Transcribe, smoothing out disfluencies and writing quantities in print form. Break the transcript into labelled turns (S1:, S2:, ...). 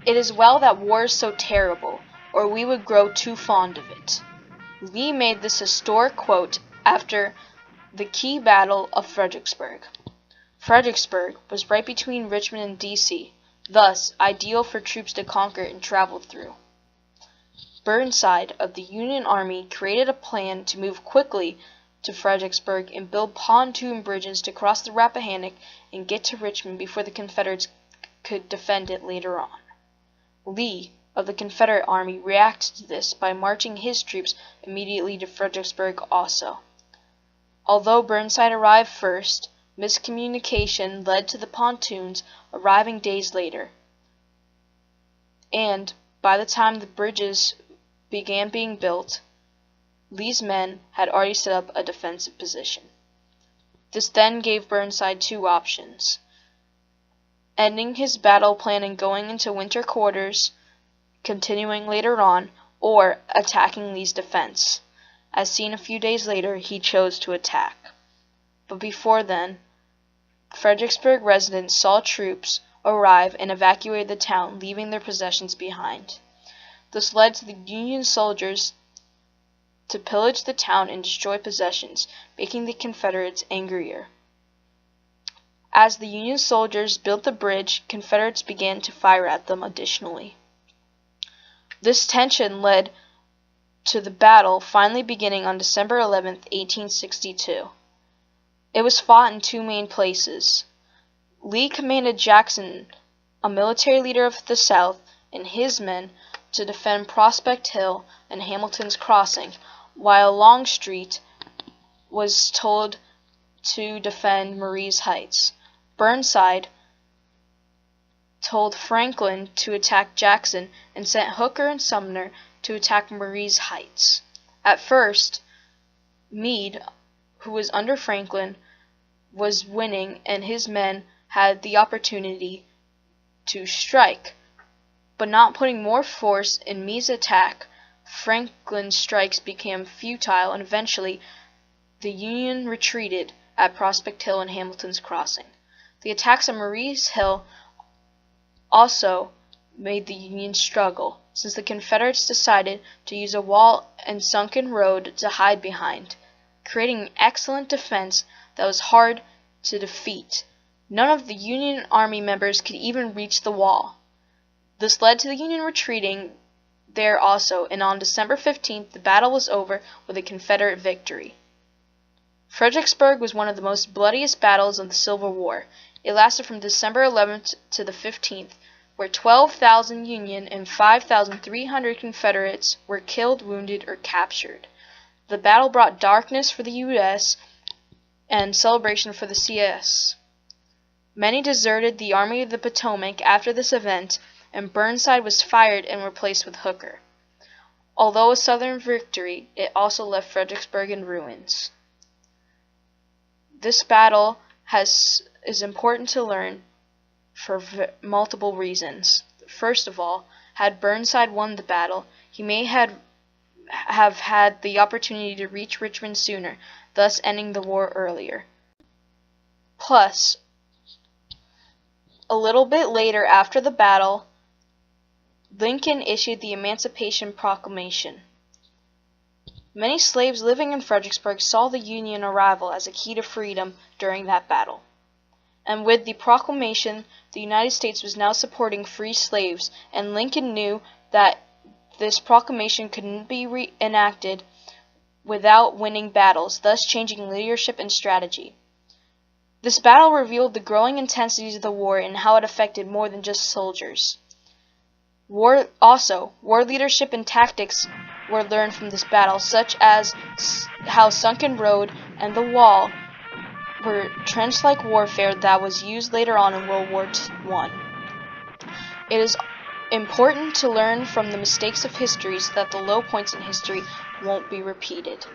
S1: It is well that war is so terrible, or we would grow too fond of it. Lee made this historic quote after the key battle of Fredericksburg. Fredericksburg was right between Richmond and D.C., thus ideal for troops to conquer and travel through. Burnside of the Union Army created a plan to move quickly to Fredericksburg and build pontoon bridges to cross the Rappahannock and get to Richmond before the Confederates could defend it later on. Lee of the Confederate Army reacted to this by marching his troops immediately to Fredericksburg also. Although Burnside arrived first, miscommunication led to the pontoons arriving days later, and by the time the bridges began being built, Lee's men had already set up a defensive position. This then gave Burnside two options: ending his battle plan and going into winter quarters, continuing later on, or attacking Lee's defense. As seen a few days later, he chose to attack. But before then, Fredericksburg residents saw troops arrive and evacuated the town, leaving their possessions behind. This led to the Union soldiers to pillage the town and destroy possessions, making the Confederates angrier. As the Union soldiers built the bridge, Confederates began to fire at them additionally. This tension led to the battle finally beginning on December 11, 1862. It was fought in two main places. Lee commanded Jackson, a military leader of the South, and his men to defend Prospect Hill and Hamilton's Crossing, while Longstreet was told to defend Marye's Heights. Burnside told Franklin to attack Jackson and sent Hooker and Sumner to attack Marye's Heights. At first, Meade, who was under Franklin, was winning, and his men had the opportunity to strike. But not putting more force in Meade's attack, Franklin's strikes became futile, and eventually the Union retreated at Prospect Hill and Hamilton's Crossing. The attacks on Marye's Hill also made the Union struggle, since the Confederates decided to use a wall and sunken road to hide behind, creating an excellent defense that was hard to defeat. None of the Union Army members could even reach the wall. This led to the Union retreating there also, and on December 15th, the battle was over with a Confederate victory. Fredericksburg was one of the most bloodiest battles of the Civil War. It lasted from December 11th to the 15th, where 12,000 Union and 5,300 Confederates were killed, wounded, or captured. The battle brought darkness for the U.S. and celebration for the CS. Many deserted the Army of the Potomac after this event, and Burnside was fired and replaced with Hooker. Although a Southern victory, it also left Fredericksburg in ruins. This battle is important to learn for multiple reasons. First of all, had Burnside won the battle, he may have had the opportunity to reach Richmond sooner, thus ending the war earlier. Plus, a little bit later after the battle, Lincoln issued the Emancipation Proclamation. Many slaves living in Fredericksburg saw the Union arrival as a key to freedom during that battle. And with the proclamation, the United States was now supporting free slaves, and Lincoln knew that this proclamation couldn't be reenacted without winning battles, thus changing leadership and strategy. This battle revealed the growing intensities of the war and how it affected more than just soldiers. War leadership and tactics were learned from this battle, such as how sunken road and the wall were trench-like warfare that was used later on in World War I. It is important to learn from the mistakes of history so that the low points in history won't be repeated.